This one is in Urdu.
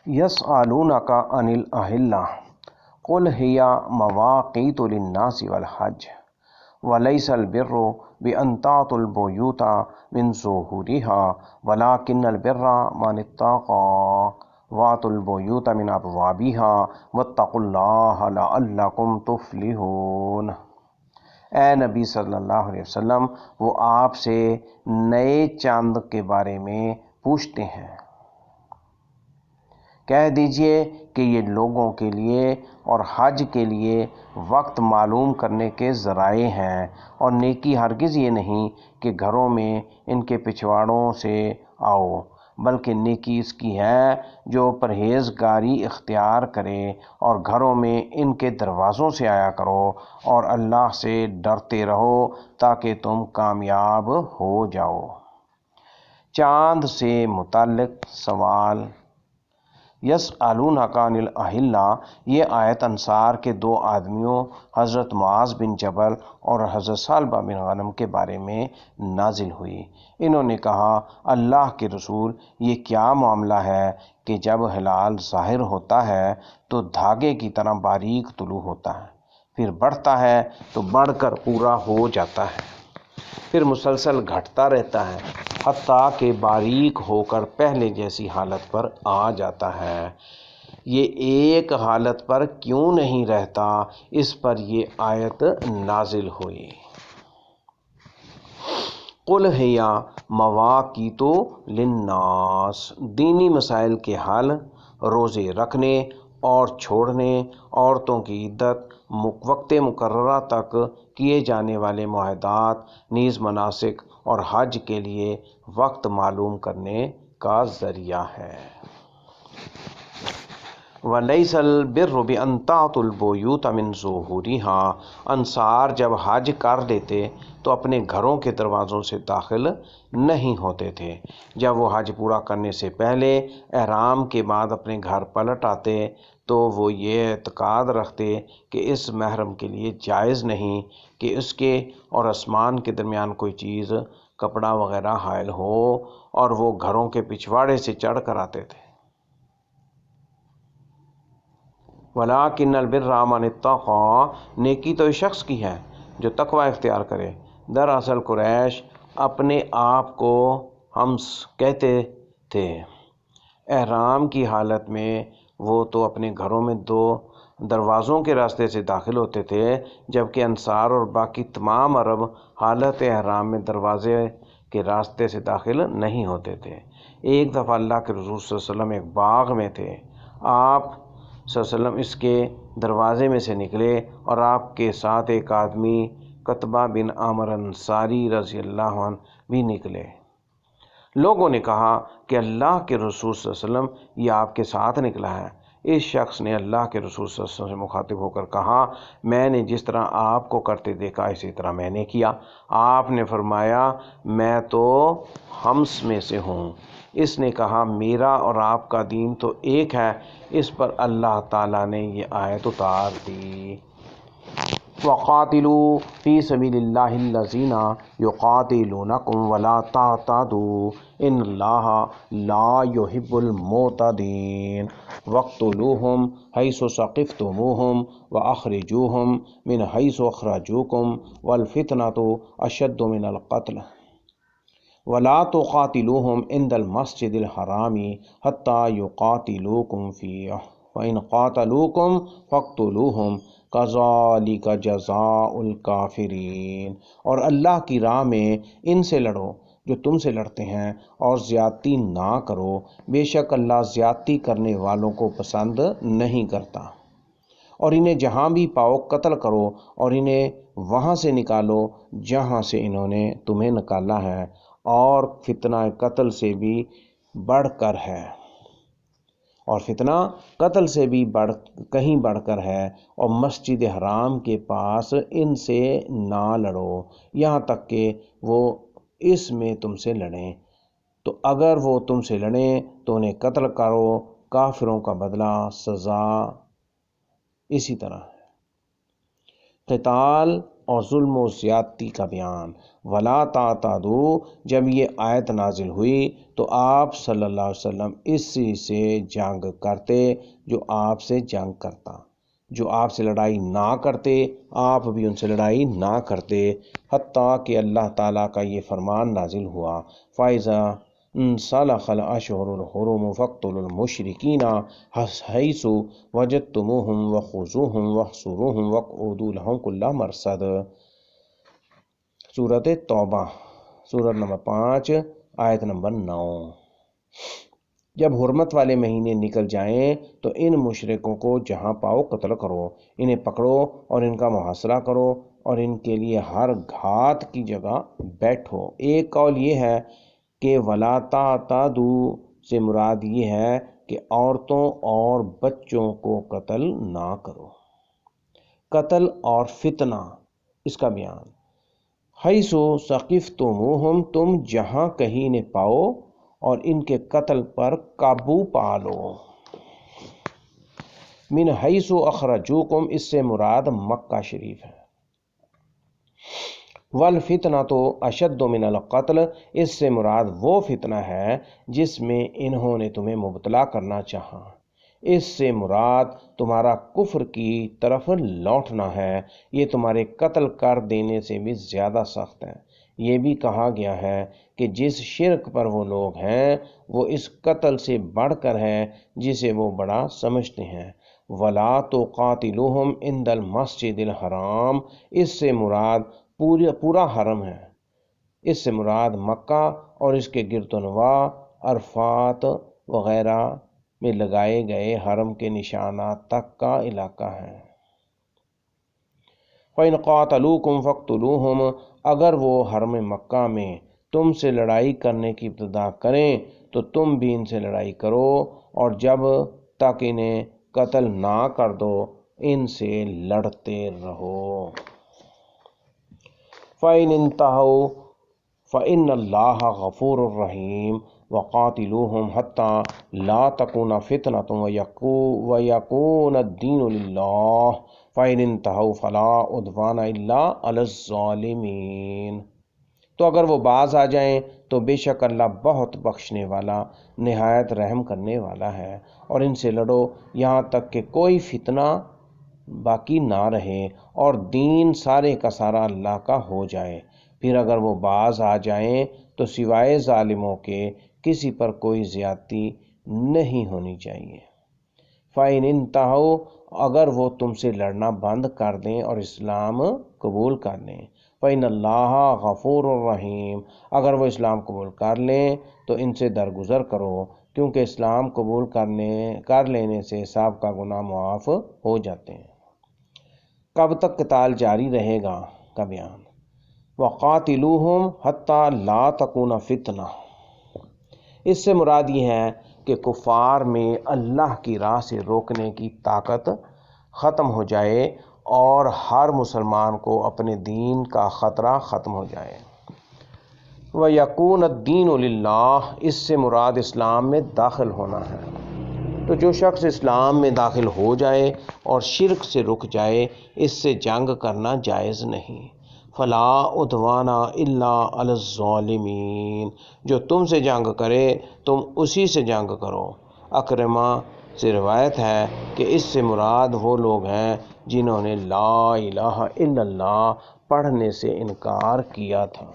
یسألونک عن الأہلہ قل ہی مواقیت للناس والحج ولیس البر بأن تأتوا البیوت من ظہورها ولکن البر من اتقى وأتوا البیوت من ابوابها واتقوا اللہ لعلکم تفلحون۔ اے نبی صلی اللہ علیہ وسلم، وہ آپ سے نئے چاند کے بارے میں پوچھتے ہیں، کہہ دیجئے کہ یہ لوگوں کے لیے اور حج کے لیے وقت معلوم کرنے کے ذرائع ہیں، اور نیکی ہرگز یہ نہیں کہ گھروں میں ان کے پچھواڑوں سے آؤ، بلکہ نیکی اس کی ہے جو پرہیزگاری اختیار کرے، اور گھروں میں ان کے دروازوں سے آیا کرو، اور اللہ سے ڈرتے رہو تاکہ تم کامیاب ہو جاؤ۔ چاند سے متعلق سوال۔ یسألونک عن الأہلہ، یہ آیت انصار کے دو آدمیوں حضرت معاذ بن جبل اور حضرت ثعلبہ بن غنم کے بارے میں نازل ہوئی۔ انہوں نے کہا، اللہ کے رسول، یہ کیا معاملہ ہے کہ جب ہلال ظاہر ہوتا ہے تو دھاگے کی طرح باریک طلوع ہوتا ہے، پھر بڑھتا ہے تو بڑھ کر پورا ہو جاتا ہے، پھر مسلسل گھٹتا رہتا ہے حتیٰ کہ باریک ہو کر پہلے جیسی حالت پر آ جاتا ہے۔ یہ ایک حالت پر کیوں نہیں رہتا، اس پر یہ آیت نازل ہوئی۔ قل ہی مواقیت للناس، دینی مسائل کے حل، روزے رکھنے اور چھوڑنے، عورتوں کی عدت، وقت مقررہ تک کیے جانے والے معاہدات، نیز مناسک اور حج کے لیے وقت معلوم کرنے کا ذریعہ ہے۔ وَلَيْسَ الْبِرُّ بِأَن تَأْتُوا الْبُيُوتَ مِن ظُهُورِهَا، انصار جب حج کر لیتے تو اپنے گھروں کے دروازوں سے داخل نہیں ہوتے تھے۔ جب وہ حج پورا کرنے سے پہلے احرام کے بعد اپنے گھر پلٹ آتے تو وہ یہ اعتقاد رکھتے کہ اس محرم کے لیے جائز نہیں کہ اس کے اور آسمان کے درمیان کوئی چیز، کپڑا وغیرہ حائل ہو، اور وہ گھروں کے پچھواڑے سے چڑھ کر آتے تھے۔ وَلَٰكِنَّ الْبِرَّ مَنِ اتَّقَىٰ، نیکی تو اس شخص کی ہے جو تقوی اختیار کرے۔ دراصل قریش اپنے آپ کو ہمس کہتے تھے۔ احرام کی حالت میں وہ تو اپنے گھروں میں دو دروازوں کے راستے سے داخل ہوتے تھے، جبکہ انصار اور باقی تمام عرب حالت احرام میں دروازے کے راستے سے داخل نہیں ہوتے تھے۔ ایک دفعہ اللہ کے رسول صلی اللہ علیہ وسلم ایک باغ میں تھے، آپ صلی اللہ علیہ وسلم اس کے دروازے میں سے نکلے اور آپ کے ساتھ ایک آدمی قطبہ بن عامر انصاری رضی اللہ عنہ بھی نکلے۔ لوگوں نے کہا کہ اللہ کے رسول صلی اللہ علیہ وسلم یہ آپ کے ساتھ نکلا ہے۔ اس شخص نے اللہ کے رسول صلی اللہ علیہ وسلم سے مخاطب ہو کر کہا، میں نے جس طرح آپ کو کرتے دیکھا اسی طرح میں نے کیا۔ آپ نے فرمایا، میں تو ہمس میں سے ہوں۔ اس نے کہا، میرا اور آپ کا دین تو ایک ہے۔ اس پر اللہ تعالیٰ نے یہ آیت اتار دی، وَقَاتِلُوا فِي سَبِيلِ اللَّهِ الَّذِينَ يُقَاتِلُونَكُمْ وَلَا تَعْتَدُوا إِنَّ اللَّهَ لَا يُحِبُّ الْمُعْتَدِينَ وَاقْتُلُوهُمْ حَيْثُ ثَقِفْتُمُوهُمْ وَأَخْرِجُوهُمْ مِنْ حَيْثُ أَخْرَجُوكُمْ وَالْفِتْنَةُ أَشَدُّ مِنَ الْقَتْلِ وَلَا تُقَاتِلُوهُمْ عِندَ الْمَسْجِدِ الْحَرَامِ حَتَّى يُقَاتِلُوكُمْ فِيهِ وَإِنْ قَاتَلُوكُمْ فَاقْتُلُوهُمْ كَذَلِكَ جَزَاءُ الْكَافِرِينَ، اور اللہ کی راہ میں ان سے لڑو جو تم سے لڑتے ہیں، اور زیادتی نہ کرو، بے شک اللہ زیادتی کرنے والوں کو پسند نہیں کرتا۔ اور انہیں جہاں بھی پاؤ قتل کرو، اور انہیں وہاں سے نکالو جہاں سے انہوں نے تمہیں نکالا ہے، اور فتنہ قتل سے بھی بڑھ کر ہے، اور فتنہ قتل سے بھی کہیں بڑھ کر ہے، اور مسجد حرام کے پاس ان سے نہ لڑو یہاں تک کہ وہ اس میں تم سے لڑیں، تو اگر وہ تم سے لڑیں تو انہیں قتل کرو، کافروں کا بدلہ سزا اسی طرح ہے۔ قتال اور ظلم و زیادتی کا بیان۔ ولا تعتدوا، جب یہ آیت نازل ہوئی تو آپ صلی اللہ علیہ وسلم اسی سے جنگ کرتے جو آپ سے جنگ کرتا، جو آپ سے لڑائی نہ کرتے آپ بھی ان سے لڑائی نہ کرتے، حتیٰ کہ اللہ تعالیٰ کا یہ فرمان نازل ہوا فَإِذَا انسلخ الاشہر الحرم فاقتلوا المشرکین حیث وجدتموہم وخذوہم واحصروہم واقعدوا لہم کل مرصد۔ سورۃ توبہ، سورۃ نمبر 5 آیت نمبر 9۔ جب حرمت والے مہینے نکل جائیں تو ان مشرکوں کو جہاں پاؤ قتل کرو، انہیں پکڑو اور ان کا محاصرہ کرو اور ان کے لیے ہر گھات کی جگہ بیٹھو۔ ایک قول یہ ہے کہ وَلَا تَعْتَدُوا سے مراد یہ ہے کہ عورتوں اور بچوں کو قتل نہ کرو۔ قتل اور فتنہ، اس کا بیان۔ حیث ثقفتموہم، تم جہاں کہیں انہیں پاؤ اور ان کے قتل پر قابو پا لو۔ من حیث اخرجوکم، اس سے مراد مکہ شریف ہے۔ والفتنۃ اشد من القتل، اس سے مراد وہ فتنہ ہے جس میں انہوں نے تمہیں مبتلا کرنا چاہا۔ اس سے مراد تمہارا کفر کی طرف لوٹنا ہے، یہ تمہارے قتل کر دینے سے بھی زیادہ سخت ہے۔ یہ بھی کہا گیا ہے کہ جس شرک پر وہ لوگ ہیں وہ اس قتل سے بڑھ کر ہے جسے وہ بڑا سمجھتے ہیں۔ وَلَا تُقَاتِلُوهُمْ عِنْدَ الْمَسْجِدِ الْحَرَامِ، اس سے مراد پورا حرم ہے، اس سے مراد مکہ اور اس کے گرد و نواح، عرفات وغیرہ میں لگائے گئے حرم کے نشانات تک کا علاقہ ہے۔ فَإِنْ قَاتَلُوكُمْ فَاقْتُلُوهُمْ، اگر وہ حرم مکہ میں تم سے لڑائی کرنے کی ابتدا کریں تو تم بھی ان سے لڑائی کرو، اور جب تک انہیں قتل نہ کر دو ان سے لڑتے رہو۔ فَإِنِ انْتَهَوْا فَإِنَّ اللَّهَ غَفُورٌ رَحِيمٌ وَقَاتِلُوهُمْ حَتَّى لَا تَكُونَ فِتْنَةٌ وَيَكُونَ الدِّينُ لِلَّهِ فَإِنِ انْتَهَوْا فَلَا عُدْوَانَ إِلَّا عَلَى الظَّالِمِينَ۔ تو اگر وہ باز آ جائیں تو بے شک اللہ بہت بخشنے والا، نہایت رحم کرنے والا ہے، اور ان سے لڑو یہاں تک کہ کوئی فتنہ باقی نہ رہے اور دین سارے کا سارا اللہ کا ہو جائے۔ پھر اگر وہ باز آ جائیں تو سوائے ظالموں کے کسی پر کوئی زیادتی نہیں ہونی چاہیے۔ فَإِنِ انْتَهَوْا، اگر وہ تم سے لڑنا بند کر دیں اور اسلام قبول کر لیں، فَإِنَّ اللَّهَ غَفُورٌ رَحِيمٌ، اگر وہ اسلام قبول کر لیں تو ان سے درگزر کرو، کیونکہ اسلام قبول کر لینے سے سابقہ گناہ معاف ہو جاتے ہیں۔ کب تک قتال جاری رہے گا کا بیان۔ وَقَاتِلُوهُمْ حَتَّى لَا تَكُونَ فِتْنَةٌ، اس سے مراد یہ ہے کہ کفار میں اللہ کی راہ سے روکنے کی طاقت ختم ہو جائے اور ہر مسلمان کو اپنے دین کا خطرہ ختم ہو جائے۔ وَيَكُونَ الدِّينُ لِلَّهِ، اس سے مراد اسلام میں داخل ہونا ہے۔ تو جو شخص اسلام میں داخل ہو جائے اور شرک سے رک جائے اس سے جنگ کرنا جائز نہیں۔ فَلَا عُدْوَانَ إِلَّا عَلَى الظَّالِمِينَ، جو تم سے جنگ کرے تم اسی سے جنگ کرو۔ اکرمہ سے روایت ہے کہ اس سے مراد وہ لوگ ہیں جنہوں نے لا الہ الا اللہ پڑھنے سے انکار کیا تھا۔